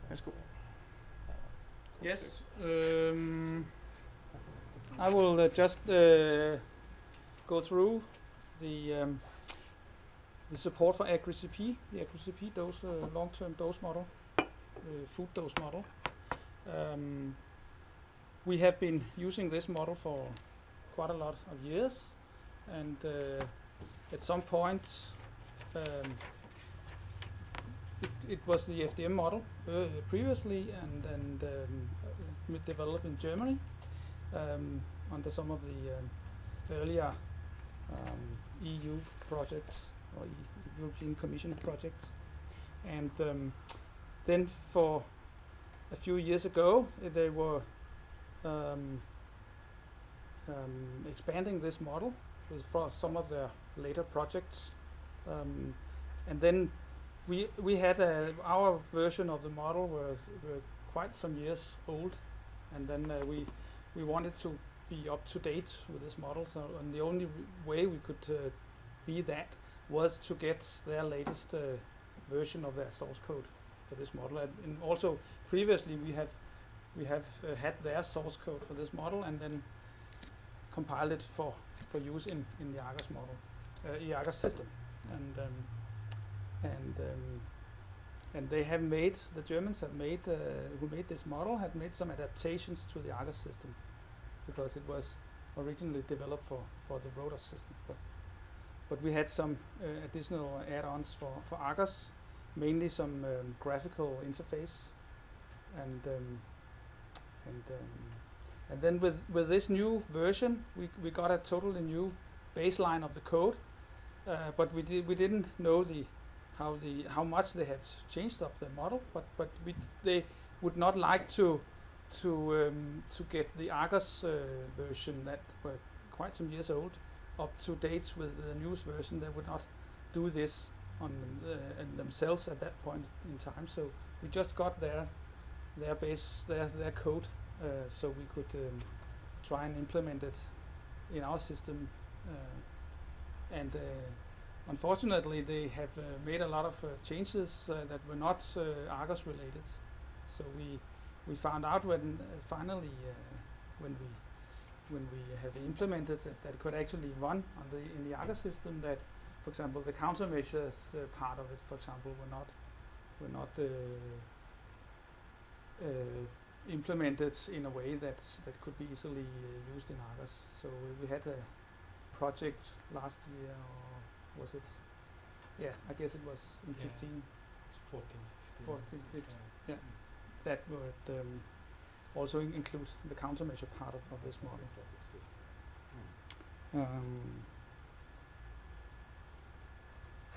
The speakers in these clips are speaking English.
Værsgo. Yes, I will just go through the support for AgriCP, the AgriCP dose long-term dose model, food dose model. We have been using this model for quite a lot of years, and at some point it was the FDM model previously, and developed in Germany under some of the earlier EU projects or European Commission projects. And then for a few years ago, they were expanding this model for some of their later projects. And then we had our version of the model were quite some years old, and then we wanted to be up to date with this model. So, and the only way we could be that was to get their latest version of their source code for this model. And also previously we have had their source code for this model, and then compiled it for use in the ARGOS model, ARGOS system. And they have made, the Germans have made, who made this model, had made some adaptations to the ARGOS system, because it was originally developed for the Rodos system. But we had some additional add-ons for ARGOS, mainly some graphical interface, and then with this new version, we got a totally new baseline of the code, but we didn't know how much they have changed up the model, but they would not like to get the ARGOS version that were quite some years old up to date with the newest version. They would not do this on themselves at that point in time. So we just got their code, so we could try and implement it in our system. Unfortunately, they have made a lot of changes that were not ARGOS related. So we found out when finally when we have implemented it, that it could actually run in the ARGOS system. That, for example, the countermeasures part of it, for example, were not implemented in a way that could be easily used in ARGOS. So we had a project last year, or was it? Yeah, I guess it was in 15. It's 14, 15. Yeah, that would also include the countermeasure part of this model.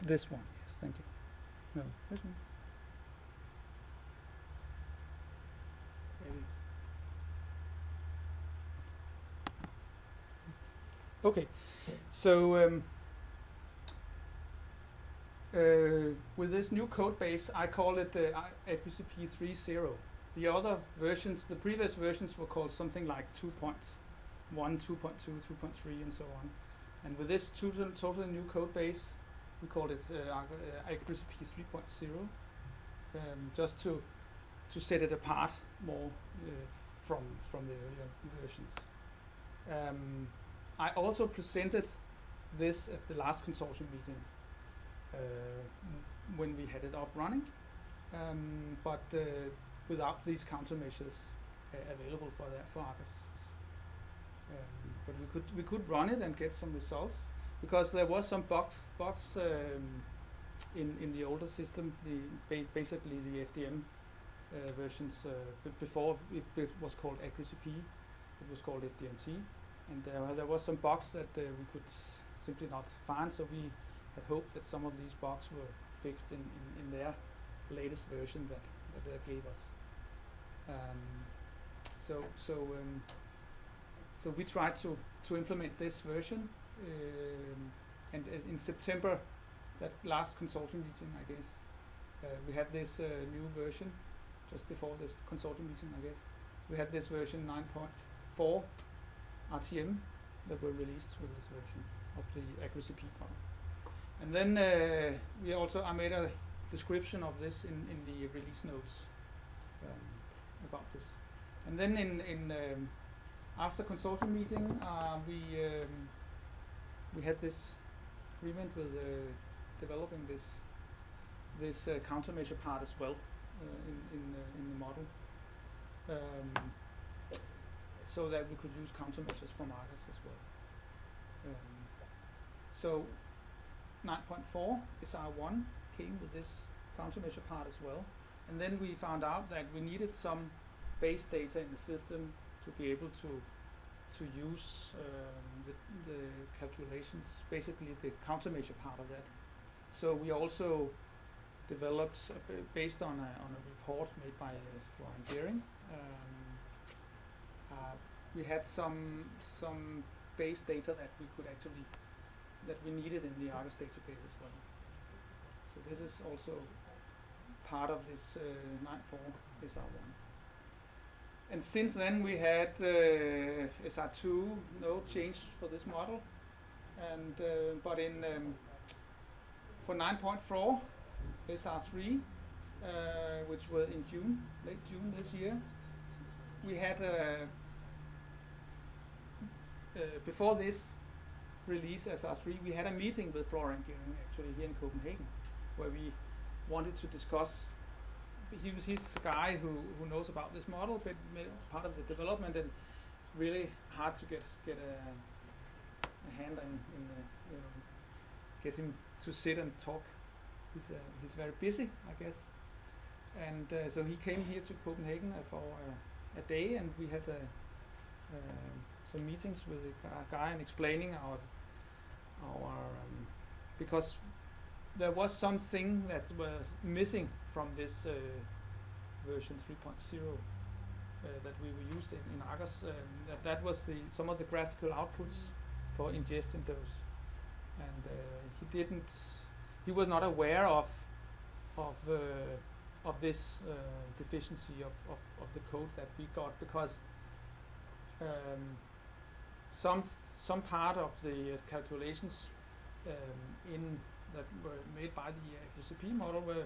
This one, yes, thank you. No, this one. Maybe. Okay, so with this new code base, I call it AgriCP 3.0. The other versions, the previous versions, were called something like 2.1, 2.2, 2.3, and so on. And with this totally new code base, we called it AgriCP 3.0, just to set it apart more from the earlier versions. I also presented this at the last consortium meeting when we had it up running, but without these countermeasures available for ARGOS. But we could run it and get some results, because there was some bugs in the older system, basically the FDM versions. Before it was called AgriCP, it was called FDMT, and there was some bugs that we could simply not find. So we had hoped that some of these bugs were fixed in their latest version that they gave us. So we tried to implement this version, and in September, that last consortium meeting, I guess, we had this new version. Just before this consortium meeting, I guess, we had this version 9.4 RTM that were released with this version of the AgriCP model. And then I made a description of this in the release notes. about this. And then in after consortium meeting, we had this agreement with developing this countermeasure part as well in the model, so that we could use countermeasures from ARGOS as well. So 9.4 SR1 came with this countermeasure part as well, and then we found out that we needed some base data in the system to be able to use the calculations, basically the countermeasure part of that. So we also developed based on a report made by Florian Gehring. We had some base data that we needed in the ARGOS database as well. So this is also part of this 9.4 SR1. And since then we had SR2, no change for this model, and but in for 9.4 SR3, which was in June, late June this year, we had before this release SR3, we had a meeting with Florian Gehring actually here in Copenhagen, where we wanted to discuss. He's a guy who knows about this model, but part of the development, and really hard to get a hand in get him to sit and talk. He's very busy, I guess, and so he came here to Copenhagen for a day, and we had some meetings with a guy and explaining our because there was something that was missing from this version 3.0 that we were used in ARGOS. That was some of the graphical outputs for ingestion dose, and he was not aware of this deficiency of the code that we got, because some part of the calculations that were made by the AgriCP model were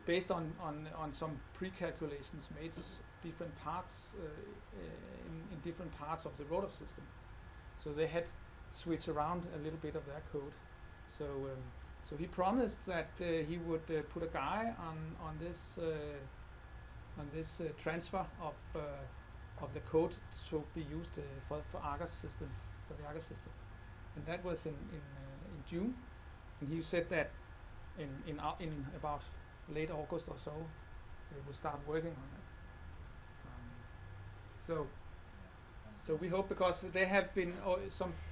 based on some pre-calculations made different parts in different parts of the rotor system. So they had switched around a little bit of their code. So he promised that he would put a guy on this transfer of the code to be used for ARGOS system, for the ARGOS system, and that was in June. And he said that in about late August or so, they will start working on it. So we hope, because they have been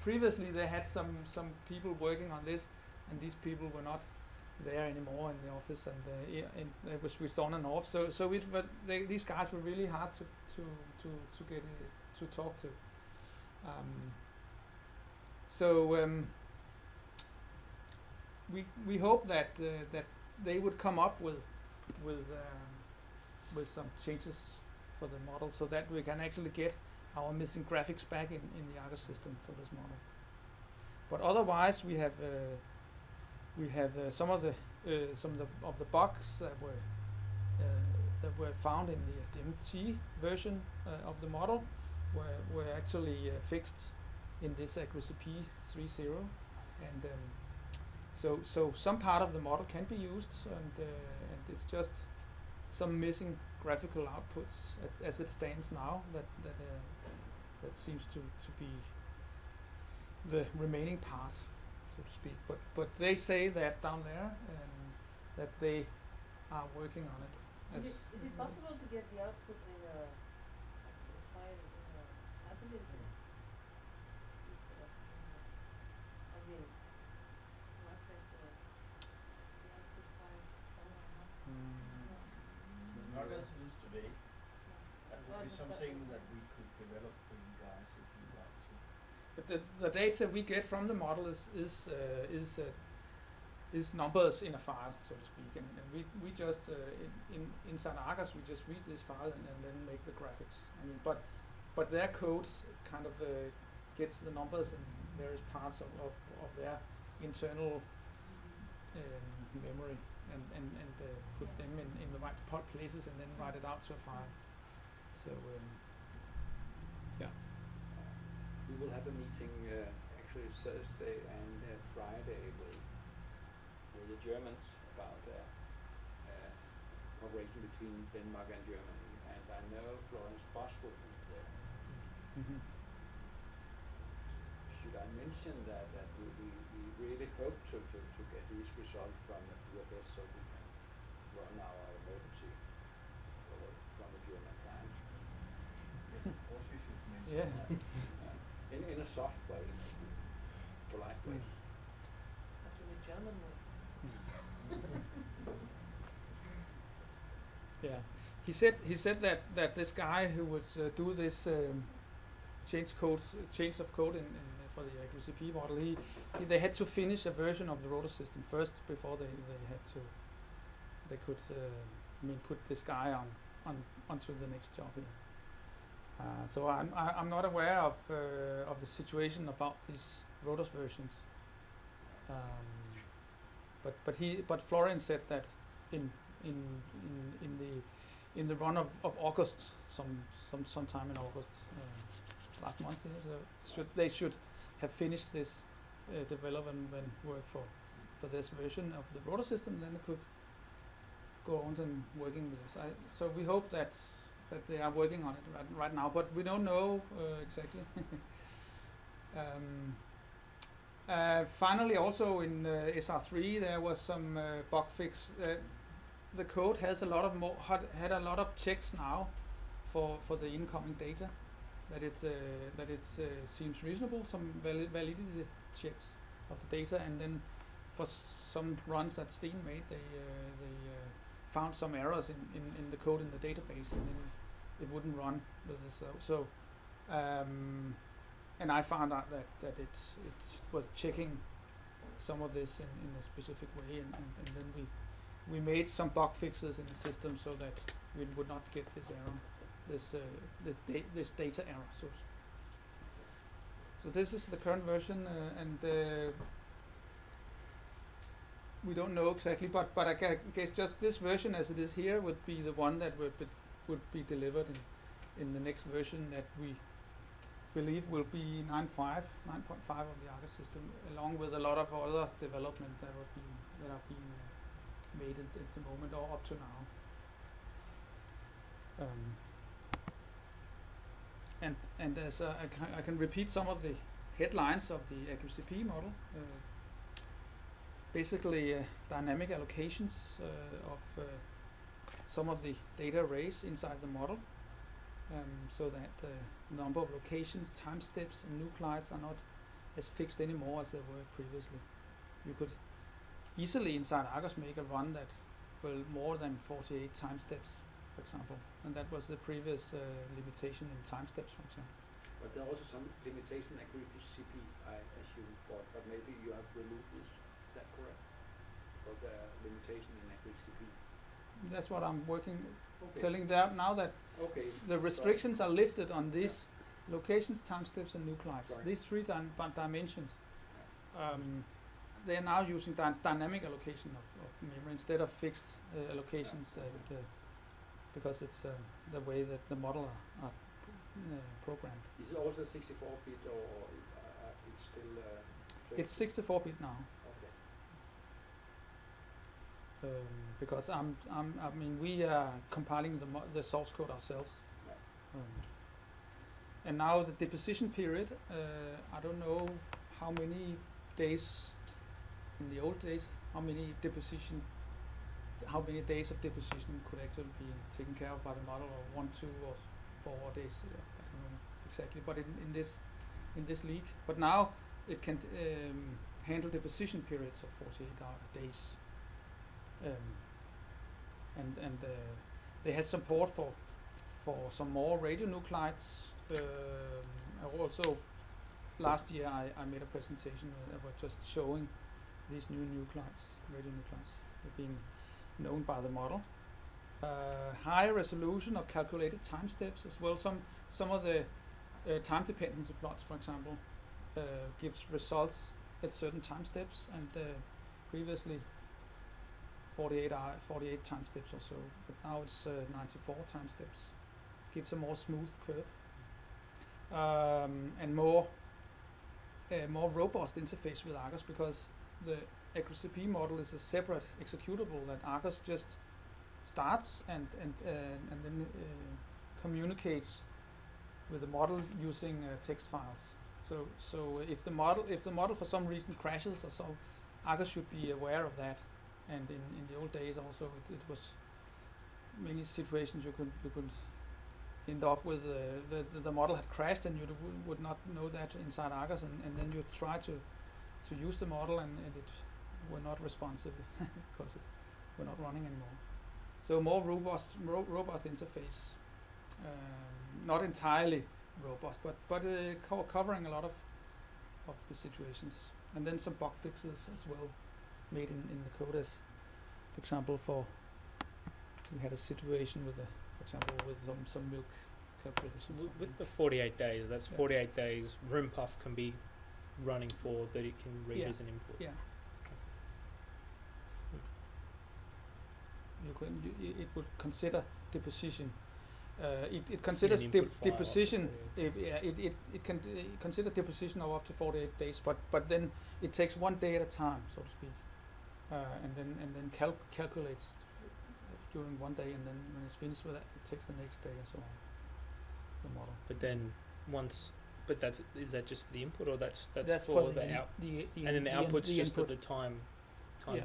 previously they had some people working on this, and these people were not there anymore in the office, and they were switched on and off. So these guys were really hard to get to talk to. We hope that they would come up with some changes for the model, so that we can actually get our missing graphics back in the ARGOS system for this model. But otherwise, we have some of the bugs that were found in the FDMT version of the model were actually fixed in this AgriCP 3.0, and so some part of the model can be used, and it's just some missing graphical outputs as it stands now that seems to be the remaining part, so to speak. But they say that down there, that they are working on it. Is it possible to get the output in a file in a tablet instead of as in to access the output file somewhere? Not as it is today. That would be something that we could develop for you guys if you like to. But the data we get from the model is numbers in a file, so to speak, and we just inside ARGOS we just read this file and then make the graphics. I mean, but their code kind of gets the numbers in various parts of their internal memory, and put them in the right places and then write it out to a file. So We will have a meeting actually Thursday and Friday with the Germans about cooperation between Denmark and Germany, and I know Florence Bosch will be there. Mm-hmm. Should I mention that we really hope to get these results from the UFS so we can run our emergency from the German client? Yes, of course you should mention Yeah. that. In a soft way, polite way. But in the German way. Yeah, he said that this guy who would do this change of code in for the AgriCP model, they had to finish a version of the rotor system first before they could put this guy onto the next job here. So I'm not aware of the situation about these rotors versions. But Florian said that in the run of August, sometime in August last month, they should have finished this development work for this version of the rotor system. Then they could go on and working with this. So we hope that they are working on it right now, but we don't know exactly. Finally, also in SR3 there was some bug fix. The code has had a lot of checks now for the incoming data, that it seems reasonable. Some validity checks of the data, and then for some runs that Steen made, they found some errors in the code in the database, and then it wouldn't run with this. And I found out that it was checking some of this in a specific way, and then we made some bug fixes in the system so that we would not get this error, this data error. So this is the current version, and we don't know exactly, but I guess just this version as it is here would be the one that would be delivered in the next version that we believe will be 9.5 of the ARGOS system, along with a lot of other development that are being made at the moment or up to now. And as I can repeat some of the headlines of the AgriCP model. Basically, dynamic allocations of some of the data arrays inside the model, so that the number of locations, time steps, and nuclides are not as fixed anymore as they were previously. You could easily inside ARGOS make a run that will more than 48 time steps, for example, and that was the previous limitation in time steps, for example. But there are also some limitation in AgriCP, I assume, but maybe you have removed this. Is that correct? For the limitation in AgriCP. That's what I'm working, Okay. telling them now that Okay. the restrictions are lifted on these locations, time steps, and nuclides. Sorry. These three dimensions. They are now using dynamic allocation of memory instead of fixed allocations, because it's the way that the model are programmed. Is it also 64-bit or it's still? It's 64-bit now. Okay. Because I mean we are compiling the source code ourselves, and now the deposition period. I don't know how many days in the old days. How many days of deposition could actually be taken care of by the model, or 1, 2, or 4 days? I don't know exactly, but in this league. But now it can handle deposition periods of 48 days. And they had support for some more radionuclides. Also, last year I made a presentation that was just showing these new radionuclides being known by the model. High resolution of calculated time steps as well. Some of the time dependency plots, for example, gives results at certain time steps, and previously 48 time steps or so, but now it's 94 time steps. Gives a more smooth curve and more robust interface with ARGOS, because the AgriCP model is a separate executable that ARGOS just starts and then communicates with the model using text files. So if the model for some reason crashes or so, ARGOS should be aware of that. And in the old days also it was many situations you could end up with the model had crashed and you would not know that inside ARGOS, and then you try to use the model and it were not responsive because it were not running anymore. So more robust interface, not entirely robust, but covering a lot of the situations, and then some bug fixes as well made in the code. As for example, we had a situation with some milk calculations. With the 48 days, that's 48 days room puff can be running for that it can read as an input. Yeah. It would consider deposition. It considers deposition. It can consider deposition of up to 48 days, but then it takes one day at a time, so to speak, and then calculates during one day, and then when it's finished with that, it takes the next day and so on. The model. But then is that just for the input, or that's for the out? And then the output's just for the times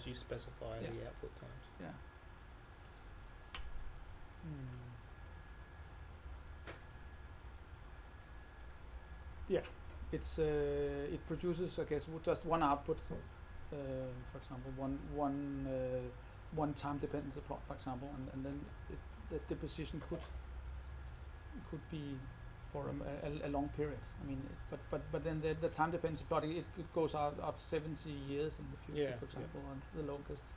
you specify the output times. Yeah. Yeah, it produces, I guess, just one output. For example, one time dependency plot, for example, and then the deposition could be for a long period. I mean, but then the time dependency plot it goes out 70 years in the future, for example, on the longest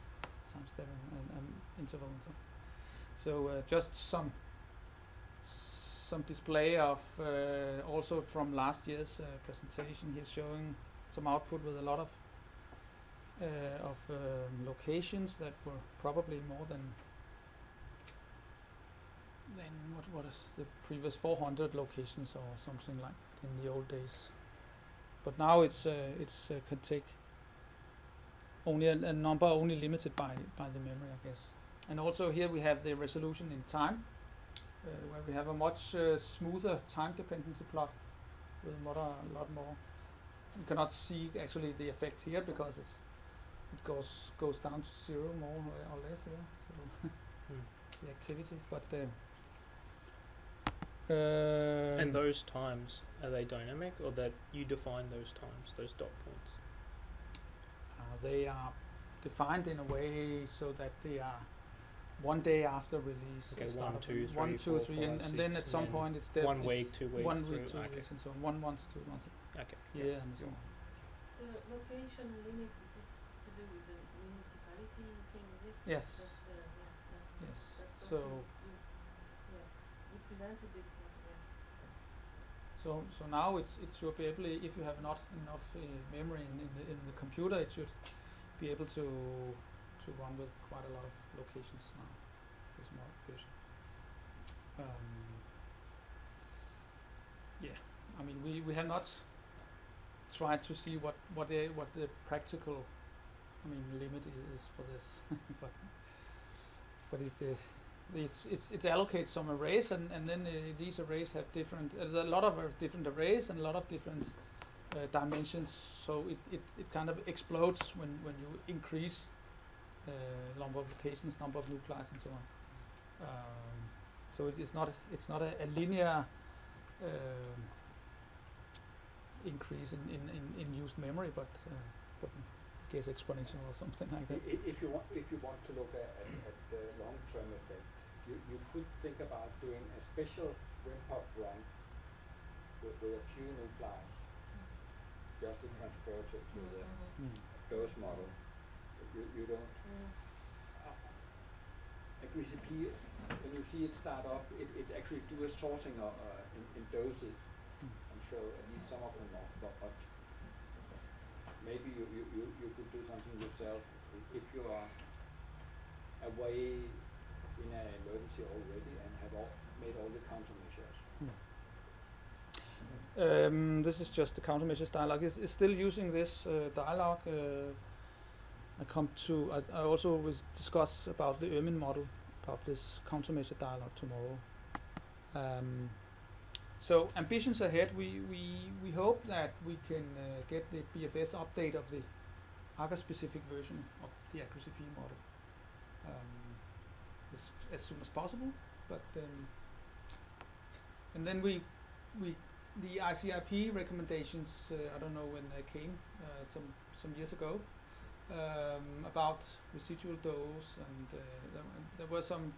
time step and interval and so on. So just some display of also from last year's presentation. He's showing some output with a lot of locations that were probably more than what is the previous 400 locations or something like that in the old days. But now it's can take only a number only limited by the memory, I guess. And also here we have the resolution in time, where we have a much smoother time dependency plot with a lot more. You cannot see actually the effect here because it goes down to zero more or less here. So the activity, but and those times, are they dynamic, or that you define those times, those dot points? They are defined in a way so that they are one day after release. Okay, start 1, 2, 3, 4, 5, and then at some point it's 1 week, 2 weeks, 1 week, 2 weeks, and so on. 1 month, 2 months. Okay. Yeah, and so on. The location limit, is this to do with the municipality thing, is it? Yes. That's Yes. that's So. You presented it. So now it should be able, if you have not enough memory in the computer, it should be able to run with quite a lot of locations now. This model version. Yeah, I mean we have not tried to see what the practical, I mean, limit is for this, but it allocates some arrays, and then these arrays have different a lot of different arrays and a lot of different dimensions. So it kind of explodes when you increase number of locations, number of nuclei, and so on. So it's not a linear increase in used memory, but I guess exponential or something like that. If you want to look at the long-term effect, you could think about doing a special RIMPOP run with a few nuclei, just to transfer to the dose model. You don't. AgriCP, when you see it start up, it actually do a sorting in doses and show at least some of them off. But maybe you could do something yourself if you are away in an emergency already and have made all the countermeasures. This is just the countermeasures dialogue. It's still using this dialogue. I also will discuss about the Ermin model, about this countermeasure dialogue tomorrow. So ambitions ahead. We hope that we can get the BFS update of the ARGOS specific version of the AgriCP model as soon as possible. But and then the ICRP recommendations, I don't know when they came, some years ago, about residual dose, and there were some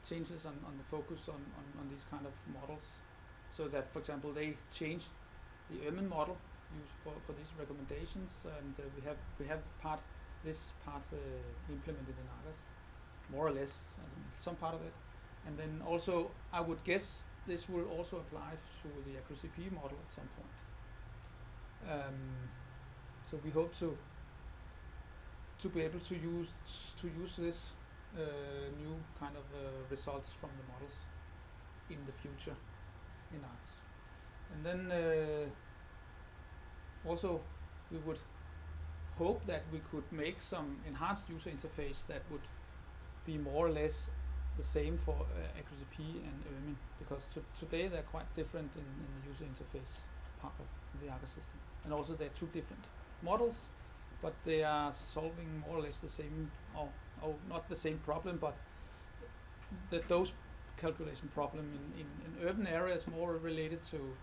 changes on the focus on these kind of models, so that, for example, they changed the Ermin model used for these recommendations, and we have this part implemented in ARGOS, more or less, some part of it, and then also I would guess this will also apply to the AgriCP model at some point. So we hope to be able to use this new kind of results from the models in the future in ARGOS. And then also we would hope that we could make some enhanced user interface that would be more or less the same for AgriCP and Ermin, because today they're quite different in the user interface part of the ARGOS system. And also they're two different models, but they are solving more or less the same, or not the same problem, but the dose calculation problem in urban areas more related to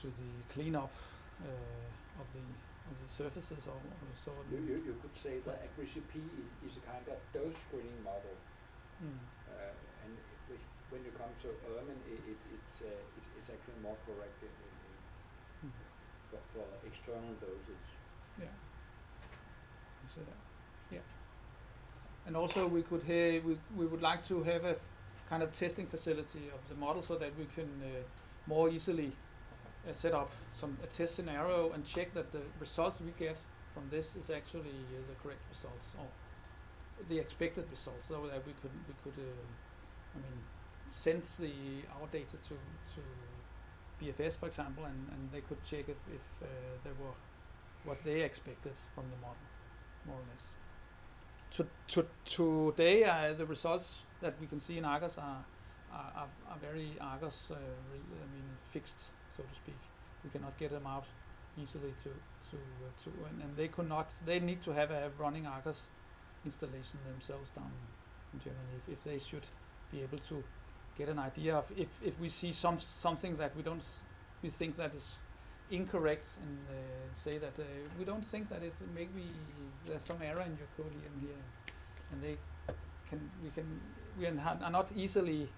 the cleanup of the surfaces or so. You could say that AgriCP is a kind of dose screening model, and when you come to Ermin, it's actually more correct for external doses. Yeah, you say that. Yeah, and also we could we would like to have a kind of testing facility of the model so that we can more easily set up a test scenario and check that the results we get from this is actually the correct results or the expected results, so that we could send our data to BFS, for example, and they could check if they were what they expected from the model, more or less. Today, the results that we can see in ARGOS are very ARGOS fixed, so to speak. We cannot get them out easily and they need to have a running ARGOS installation themselves down in Germany if they should be able to get an idea of if we see something that we think that is incorrect, and say that we don't think that maybe there's some error in your code here, and we are not easily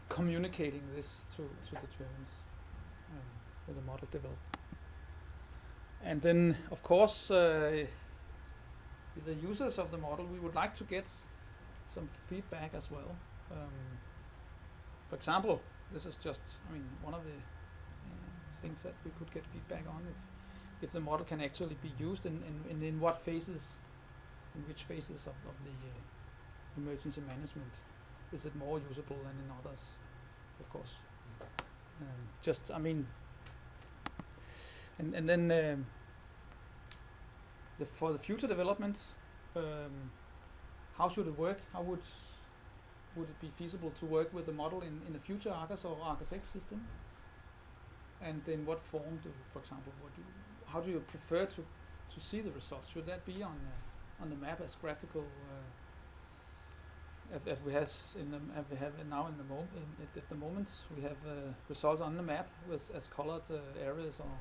communicating this to the Germans with the model developed. And then, of course, with the users of the model, we would like to get some feedback as well. For example, this is just, one of the things that we could get feedback on, if the model can actually be used in what phases, in which phases of the emergency management. Is it more usable than in others? Of course. And then for the future development, how should it work? How would it be feasible to work with the model in the future ARGOS or ARGOS X system? And in what form for example, how do you prefer to see the results? Should that be on the map as graphical, as we have now at the moment? We have results on the map as colored areas or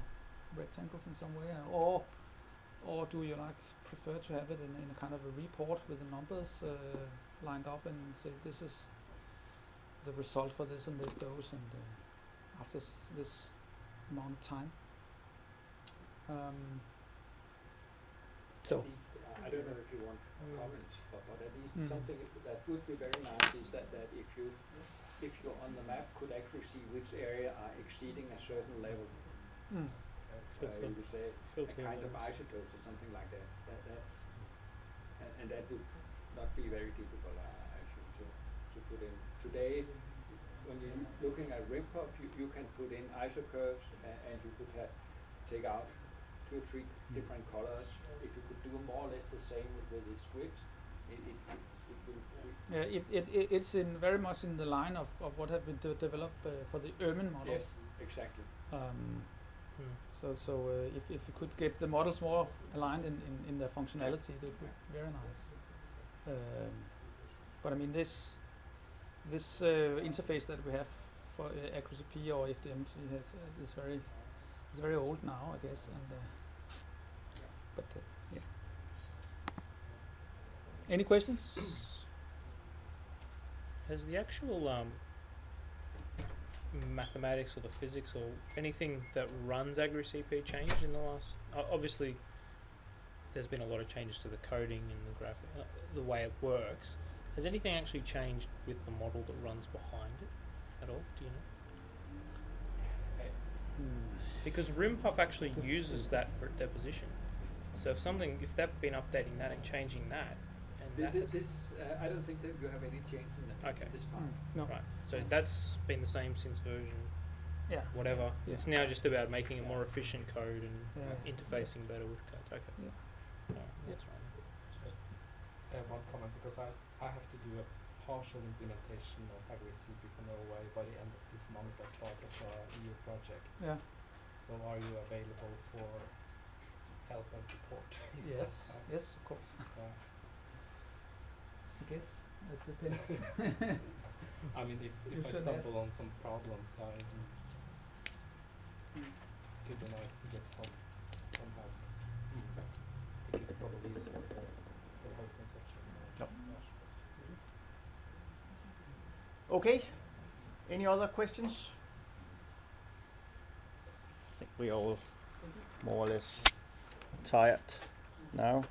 rectangles in some way, or do you prefer to have it in a kind of a report with the numbers lined up and say this is the result for this and this dose, and after this amount of time. So I don't know if you want comments, but at least something that would be very nice is that if you on the map could actually see which area are exceeding a certain level. You could say a kind of isotope or something like that. That's and that would not be very difficult actually to put in. Today, when you're looking at RimPuff, you can put in ISO curves and you could take out 2 or 3 different colors. If you could do more or less the same with the script, it will. Yeah, it's in very much in the line of what had been developed for the Ermin models. Yes, exactly. So if you could get the models more aligned in their functionality, that would be very nice. But I mean this interface that we have for AgriCP or FDMC is very old now, I guess. And but yeah. Any questions? Has the actual mathematics or the physics or anything that runs AgriCP changed in the last? Obviously, there's been a lot of changes to the coding and the graphic, the way it works. Has anything actually changed with the model that runs behind it at all? Do you know? Because RimPuff actually uses that for deposition. So if they've been updating that and changing that, and I don't think that you have any change in that Okay. at this part. No. right, so that's been the same since version Yeah. whatever. Yeah. It's now just about making a more efficient code and Yeah. interfacing better with codes. Okay. Yeah. That's right. One comment, because I have to do a partial implementation of AgriCP for Norway by the end of this month as part of a EU project. Yeah. So are you available for help and support? Yes. Yes, of course. I guess it depends. I mean, You if I should stumble on some problems, it could be nice to get some help. I think it's probably useful for the whole consortium. Yep. Okay. Any other questions? I think we all more or less tired now.